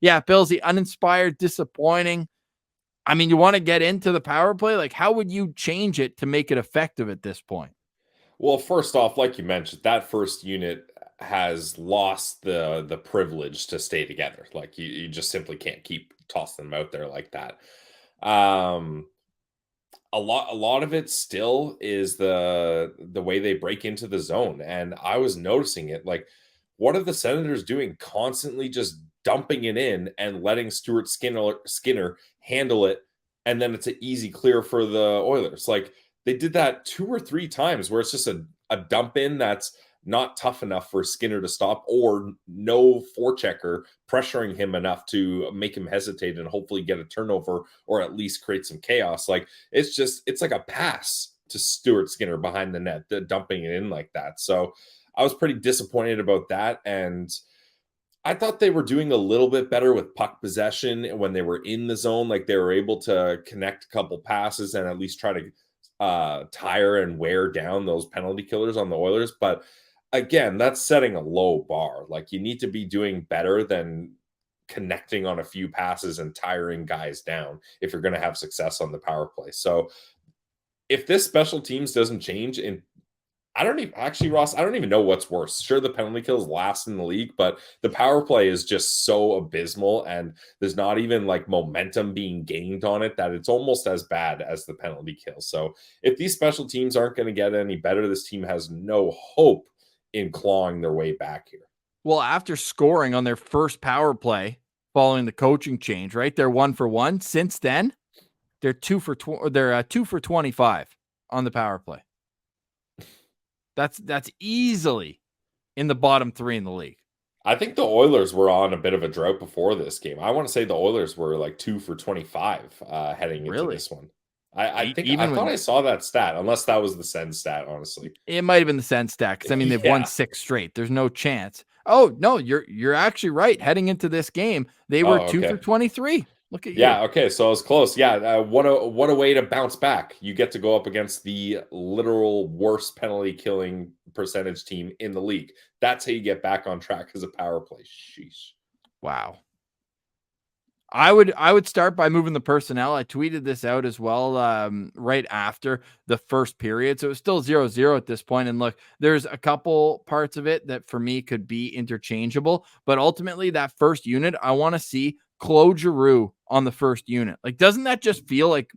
Yeah, Billsy, uninspired, disappointing. I mean, you want to get into the power play? Like, how would you change it to make it effective at this point? Well, first off, like you mentioned, that first unit has lost the privilege to stay together. Like you just simply can't keep tossing them out there like that. Um, a lot of it still is the way they break into the zone, and I was noticing it. Like, what are the Senators doing? Constantly just dumping it in and letting Skinner handle it, and then it's an easy clear for the Oilers. Like, they did that 2 or 3 times where it's just a dump in that's not tough enough for Skinner to stop, or no forechecker pressuring him enough to make him hesitate and hopefully get a turnover or at least create some chaos. Like, it's like a pass to Stuart Skinner behind the net, dumping it in like that. So I was pretty disappointed about that. And I thought they were doing a little bit better with puck possession when they were in the zone. Like, they were able to connect a couple passes and at least try to tire and wear down those penalty killers on the Oilers. But again, that's setting a low bar. Like, you need to be doing better than connecting on a few passes and tiring guys down if you're going to have success on the power play. So if this special teams doesn't change, and I don't even actually, Ross, I don't even know what's worse. Sure, the penalty kills last in the league, but the power play is just so abysmal, and there's not even like momentum being gained on it, that it's almost as bad as the penalty kill. So if these special teams aren't going to get any better, this team has no hope in clawing their way back here. Well, after scoring on their first power play following the coaching change, right? They're 1-for-1. Since then, they're 2-for-25 on the power play. That's easily in the bottom 3 in the league. I think the Oilers were on a bit of a drought before this game. I want to say the Oilers were like 2-for-25 heading into Really? this one. I Even thought when I saw that stat, unless that was the Sens stat, honestly. it might have been the Sens stat, because I mean they've won Yeah. 6 straight. There's no chance. Oh no, you're actually right. Heading into this game, they were Oh, 2 for okay. 23. Look at you. Yeah, okay, so I was close. Yeah, what a way to bounce back. You get to go up against the literal worst penalty killing percentage team in the league. That's how you get back on track as a power play. Sheesh. Wow. I would start by moving the personnel. I tweeted this out as well right after the first period. So it was still 0-0 at this point. And look, there's a couple parts of it that for me could be interchangeable. But ultimately, that first unit, I want to see Claude Giroux on the first unit. Like, doesn't that just feel like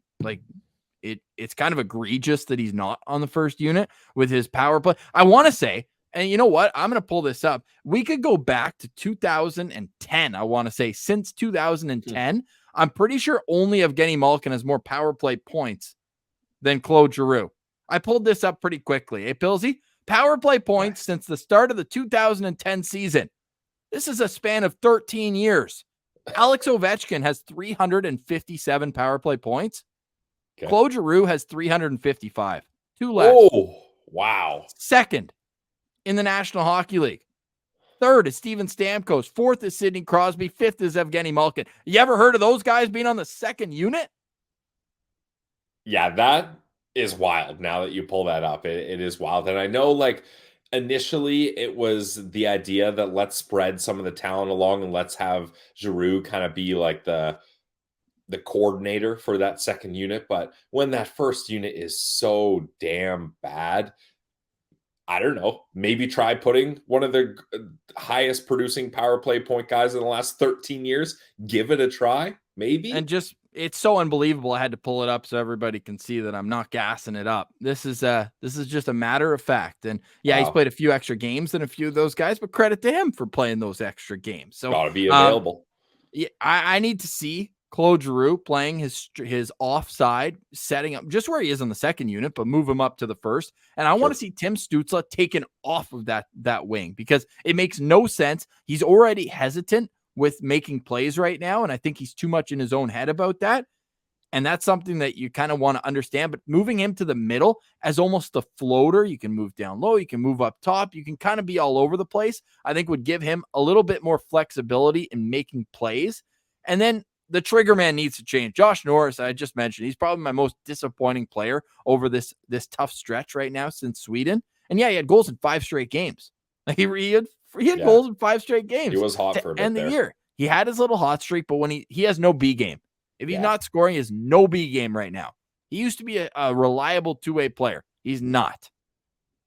it's kind of egregious that he's not on the first unit with his power play? I want to say, and you know what? I'm going to pull this up. We could go back to 2010. I want to say since 2010, I'm pretty sure only Evgeny Malkin has more power play points than Claude Giroux. I pulled this up pretty quickly. Hey, Pilsy, power play points since the start of the 2010 season. This is a span of 13 years. Alex Ovechkin has 357 power play points. Okay. Claude Giroux has 355. 2 less. Oh, wow. Second in the National Hockey League. Third is Steven Stamkos. Fourth is Sidney Crosby. Fifth is Evgeny Malkin. You ever heard of those guys being on the second unit? Yeah, that is wild now that you pull that up. It is wild. And I know, like, initially it was the idea that let's spread some of the talent along and let's have Giroux kind of be like the coordinator for that second unit. But when that first unit is so damn bad, I don't know, maybe try putting one of the highest producing power play point guys in the last 13 years. Give it a try, maybe. And just, it's so unbelievable. I had to pull it up so everybody can see that I'm not gassing it up. This is just a matter of fact. And yeah, he's Wow. played a few extra games than a few of those guys, but credit to him for playing those extra games. So Gotta be available. Yeah, I need to see Claude Giroux playing his offside, setting up just where he is on the second unit, but move him up to the first. And I want to see Tim Stützle taken off of that wing, because it makes no sense. He's already hesitant with making plays right now, and I think he's too much in his own head about that. And that's something that you kind of want to understand. But moving him to the middle as almost a floater, you can move down low, you can move up top, you can kind of be all over the place, I think would give him a little bit more flexibility in making plays. And then the trigger man needs to change. Josh Norris, I just mentioned, he's probably my most disappointing player over this tough stretch right now since Sweden. And yeah, he had goals in 5 straight games. Like he had goals in 5 straight games. He was hot for a bit end the there. year. He had his little hot streak, but when he has no B game. If he's not scoring, he has no B game right now. He used to be a reliable two-way player. He's not.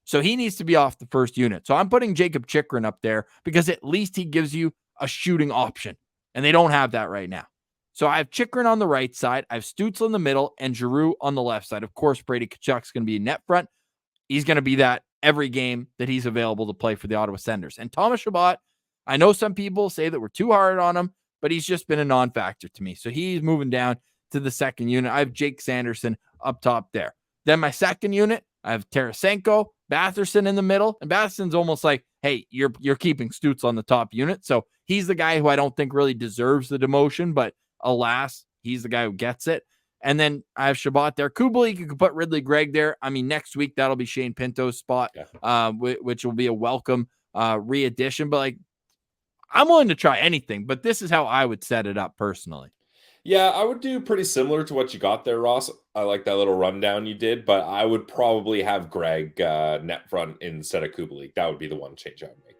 So he needs to be off the first unit. So I'm putting Jacob Chychrun up there because at least he gives you a shooting option. And they don't have that right now. So I have Chychrun on the right side. I have Stützle in the middle and Giroux on the left side. Of course, Brady Tkachuk's going to be net front. He's going to be that every game that he's available to play for the Ottawa Senators. And Thomas Chabot, I know some people say that we're too hard on him, but he's just been a non-factor to me. So he's moving down to the second unit. I have Jake Sanderson up top there. Then my second unit, I have Tarasenko, Batherson in the middle, and Batherson's almost like, hey, you're keeping Stützle on the top unit. So he's the guy who I don't think really deserves the demotion, but alas, he's the guy who gets it. And then I have Chabot there. Kubalik, you could put Ridley Gregg there. I mean, next week, that'll be Shane Pinto's spot, which will be a welcome re-addition. But like, I'm willing to try anything, but this is how I would set it up personally. Yeah, I would do pretty similar to what you got there, Ross. I like that little rundown you did, but I would probably have Greg net front instead of Kubalik. That would be the one change I would make.